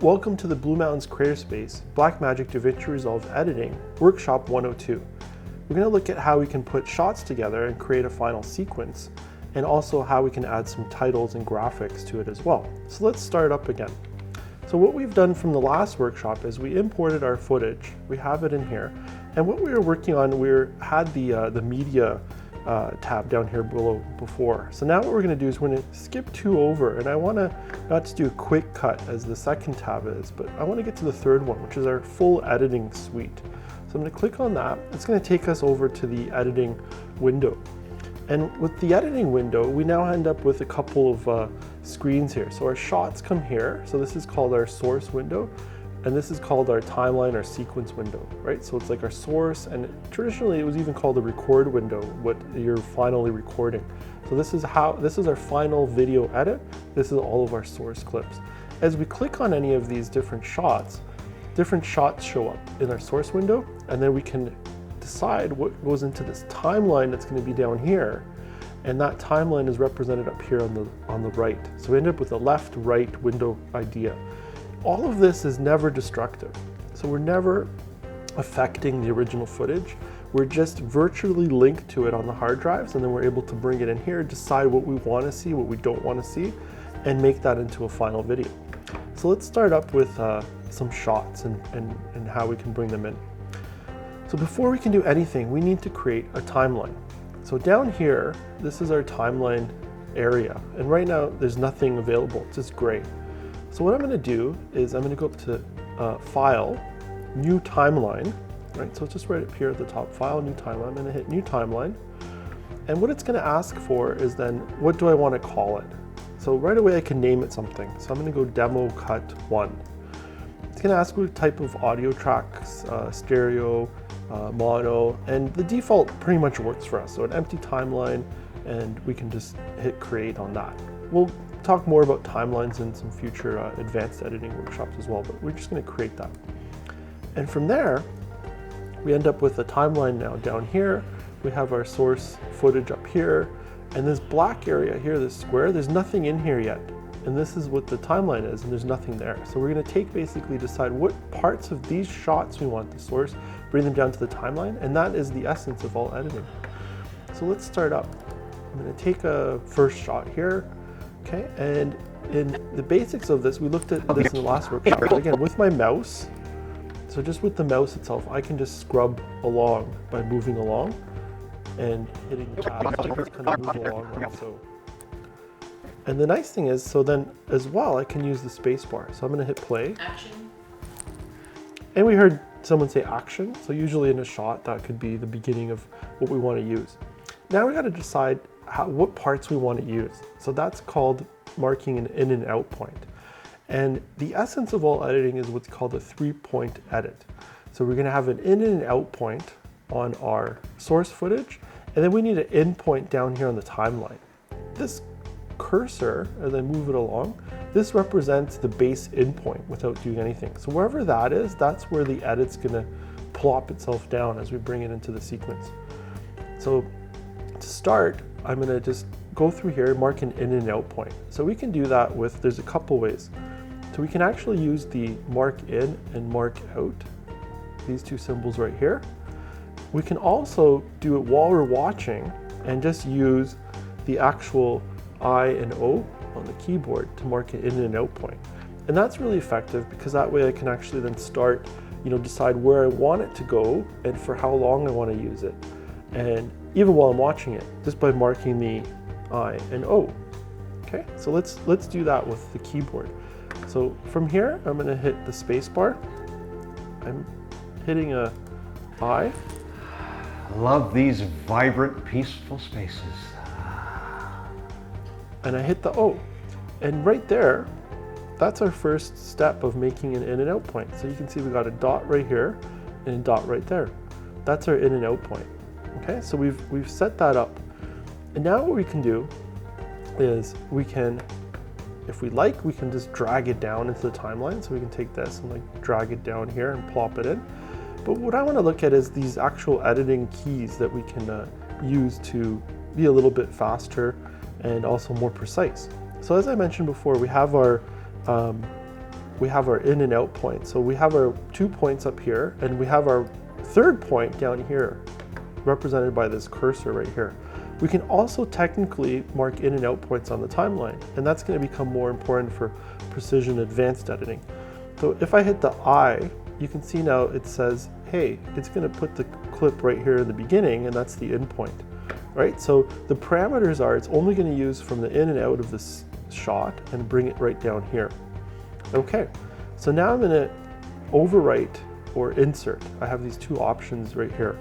Welcome to the Blue Mountains Creator Blackmagic DaVinci Resolve Editing Workshop 102. We're going to look at how we can put shots together and create a final sequence, and also how we can add some titles and graphics to it as well. So let's start up again. So what we've done from the last workshop is we imported our footage. We have it in here, and what we were working on, we had the media tab down here below before. So now what we're going to do is we're going to skip 2 over, and I want to not just do a quick cut as the second tab is, but I want to get to the third one, which is our full editing suite. So I'm going to click on that. It's going to take us over to the editing window. And with the editing window, we now end up with a couple of screens here. So our shots come here. So this is called our source window, and this is called our timeline or sequence window, right? So it's like our source, and traditionally it was even called the record window, what you're finally recording. So this is our final video edit. This is all of our source clips. As we click on any of these different shots show up in our source window, and then we can decide what goes into this timeline that's going to be down here, and that timeline is represented up here on the right. So we end up with a left-right window idea. All of this is never destructive, so we're never affecting the original footage. We're just virtually linked to it on the hard drives, and then we're able to bring it in here, decide what we want to see, what we don't want to see, and make that into a final video. So let's start up with some shots and how we can bring them in. So before we can do anything, we need to create a timeline. So down here, this is our timeline area, and right now there's nothing available, it's just gray. So what I'm going to do is I'm going to go up to File, New Timeline, right? So it's just right up here at the top, File, New Timeline. I'm going to hit New Timeline, and what it's going to ask for is then, what do I want to call it? So right away I can name it something. So I'm going to go Demo Cut 1. It's going to ask what type of audio tracks, stereo, mono, and the default pretty much works for us. So an empty timeline, and we can just hit create on that. We'll talk more about timelines in some future advanced editing workshops as well, but we're just going to create that. And from there, we end up with a timeline now down here. We have our source footage up here, and this black area here, this square, there's nothing in here yet. And this is what the timeline is, and there's nothing there. So we're going to basically decide what parts of these shots we want the source, bring them down to the timeline, and that is the essence of all editing. So let's start up. I'm going to take a first shot here. Okay, and in the basics of this, we looked at this in the last workshop. But again, with my mouse, so just with the mouse itself, I can just scrub along by moving along and hitting the tab. So I just kind of move along also. And the nice thing is, so then as well, I can use the space bar. So I'm going to hit play. Action. And we heard someone say action. So usually in a shot, that could be the beginning of what we want to use. Now we got to decide what parts we want to use. So that's called marking an in and out point. And the essence of all editing is what's called a 3-point edit. So we're going to have an in and out point on our source footage, and then we need an in point down here on the timeline. This cursor, as I move it along, this represents the base in point without doing anything. So wherever that is, that's where the edit's going to plop itself down as we bring it into the sequence. So to start, I'm going to just go through here and mark an in and out point. So we can do that with, there's a couple ways. So we can actually use the mark in and mark out, these two symbols right here. We can also do it while we're watching and just use the actual I and O on the keyboard to mark an in and out point. And that's really effective because that way I can actually then start, decide where I want it to go and for how long I want to use it. And even while I'm watching it, just by marking the I and O. Okay, so let's do that with the keyboard. So from here, I'm going to hit the space bar. I'm hitting a I. Love these vibrant, peaceful spaces. And I hit the O. And right there, that's our first step of making an in and out point. So you can see we got a dot right here and a dot right there. That's our in and out point. Okay, so we've set that up. And now what we can do is we can, if we like, we can just drag it down into the timeline. So we can take this and drag it down here and plop it in. But what I want to look at is these actual editing keys that we can use to be a little bit faster and also more precise. So as I mentioned before, we have our we have our in and out point. So we have our 2 points up here, and we have our third point down here, represented by this cursor right here. We can also technically mark in and out points on the timeline, and that's going to become more important for precision advanced editing. So if I hit the I, you can see now it says, hey, it's going to put the clip right here in the beginning, and that's the in point, right? So the parameters are, it's only going to use from the in and out of this shot and bring it right down here. Okay, so now I'm going to overwrite or insert. I have these two options right here.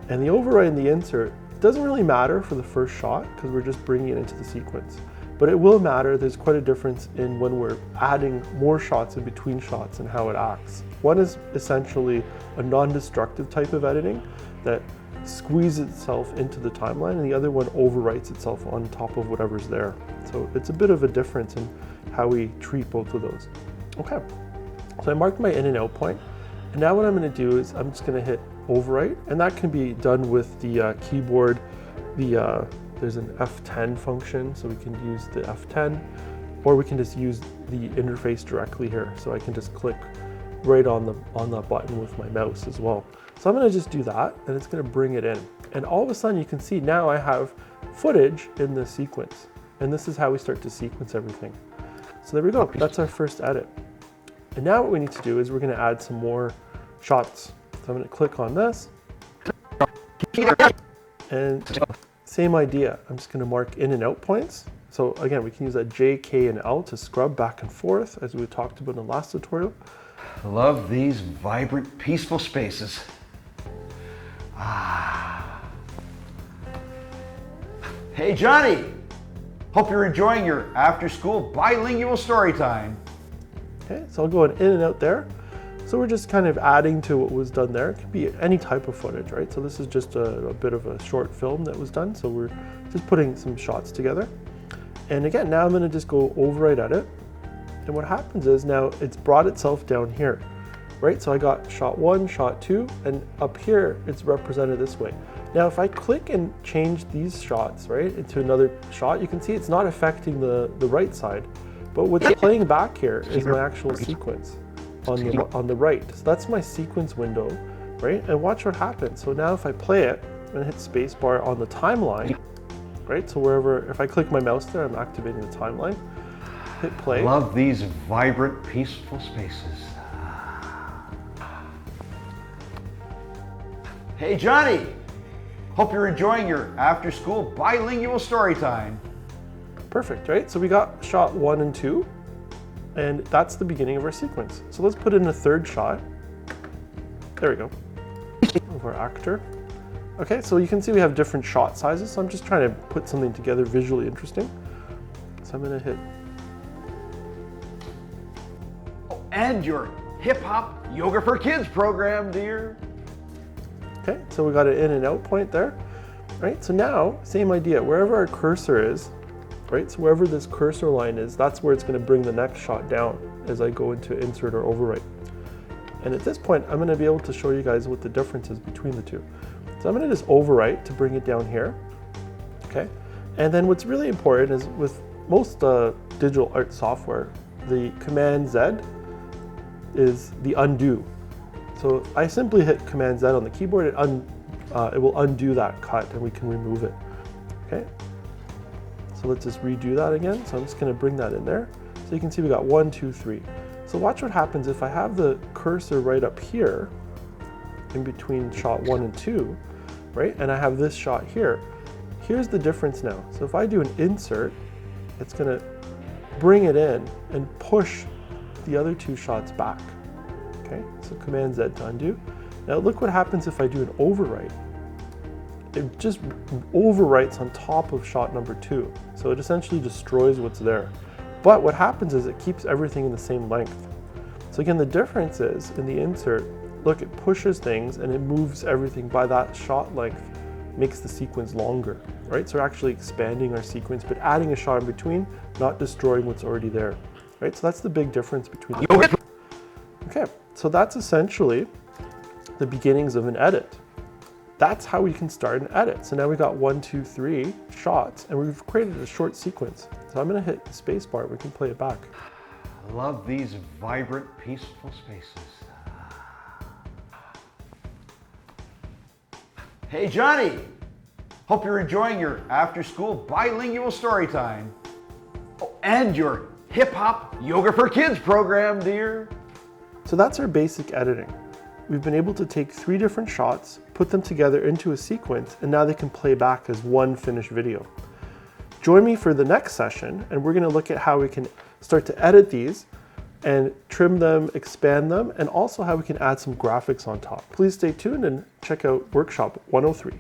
And the overwrite and the insert doesn't really matter for the first shot because we're just bringing it into the sequence. But it will matter, there's quite a difference in when we're adding more shots in between shots and how it acts. One is essentially a non-destructive type of editing that squeezes itself into the timeline, and the other one overwrites itself on top of whatever's there. So it's a bit of a difference in how we treat both of those. Okay, so I marked my in and out point, and now what I'm going to do is I'm just going to hit overwrite, and that can be done with the keyboard. There's an F10 function, so we can use the F10, or we can just use the interface directly here. So I can just click right on the button with my mouse as well. So I'm going to just do that, and it's going to bring it in. And all of a sudden you can see now I have footage in the sequence, and this is how we start to sequence everything. So there we go, that's our first edit. And now what we need to do is we're going to add some more shots. So I'm going to click on this, and same idea. I'm just going to mark in and out points. So again, we can use that J, K, and L to scrub back and forth, as we talked about in the last tutorial. I love these vibrant, peaceful spaces. Hey Johnny, hope you're enjoying your after-school bilingual story time. Okay, so I'll go in and out there. So we're just kind of adding to what was done there. It could be any type of footage, right? So this is just a bit of a short film that was done. So we're just putting some shots together. And again, now I'm going to just go overwrite edit. And what happens is now it's brought itself down here, right? So I got shot 1, shot 2, and up here it's represented this way. Now if I click and change these shots, right, into another shot, you can see it's not affecting the right side. But what's playing back here is my actual sequence on the right. So that's my sequence window, right? And watch what happens. So now if I play it and hit spacebar on the timeline, right? So wherever, if I click my mouse there, I'm activating the timeline. Hit play. Love these vibrant, peaceful spaces. Hey Johnny, hope you're enjoying your after-school bilingual story time. Perfect, right? So we got shot 1 and 2, and that's the beginning of our sequence. So let's put in a third shot. There we go. Of our actor. Okay, so you can see we have different shot sizes. So I'm just trying to put something together visually interesting. So I'm gonna hit. And your hip-hop yoga for kids program, dear. Okay, so we got an in and out point there, right? So now, same idea, wherever our cursor is, right? So wherever this cursor line is, that's where it's going to bring the next shot down as I go into insert or overwrite. And at this point, I'm going to be able to show you guys what the difference is between the two. So I'm going to just overwrite to bring it down here, okay? And then what's really important is with most digital art software, the Command Z is the undo. So I simply hit Command Z on the keyboard, it will undo that cut and we can remove it, okay? So let's just redo that again. So I'm just going to bring that in there. So you can see we got 1, 2, 3. So watch what happens if I have the cursor right up here in between shot 1 and 2, right? And I have this shot here. Here's the difference now. So if I do an insert, it's going to bring it in and push the other 2 shots back. Okay, so Command Z to undo. Now look what happens if I do an overwrite. It just overwrites on top of shot number 2. So it essentially destroys what's there. But what happens is it keeps everything in the same length. So again, the difference is in the insert, look, it pushes things and it moves everything by that shot length, makes the sequence longer, right? So we're actually expanding our sequence, but adding a shot in between, not destroying what's already there, right? So that's the big difference between the two. Okay, so that's essentially the beginnings of an edit. That's how we can start an edit. So now we got 1, 2, 3 shots, and we've created a short sequence. So I'm going to hit the space bar. We can play it back. I love these vibrant, peaceful spaces. Hey Johnny, hope you're enjoying your after-school bilingual story time. Oh, and your hip-hop yoga for kids program, dear. So that's our basic editing. We've been able to take 3 different shots, put them together into a sequence, and now they can play back as one finished video. Join me for the next session, and we're going to look at how we can start to edit these and trim them, expand them, and also how we can add some graphics on top. Please stay tuned and check out Workshop 103.